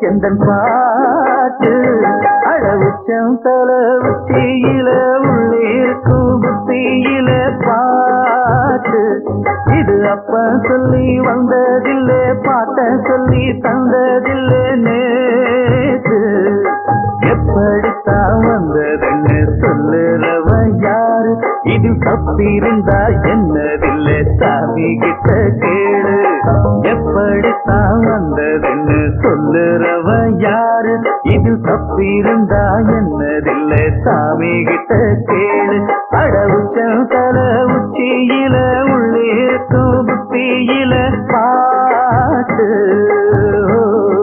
எந்தன் பாட்டு அழவுச்சம் தல உச்சியில உள்ளே இருக்கும் புத்தியில பாட்டு இது அப்ப சொல்லி வந்ததில்லை பாட்ட சொல்லி தந்ததில்லை நேற்று எப்படித்தான் வந்ததுன்னு சொல்லுறவ யாரு இது தப்பிருந்தா என்னதில்லை சாமி கிட்ட கேளு எப்படித்தான் வந்ததுன்னு சொல்லுறவ யாரு இது தப்பிருந்தா என்னதில்லை சாமி கிட்ட கேளு அடவுச்சம் தல உச்சியில உள்ளே இருக்கும் புத்தியில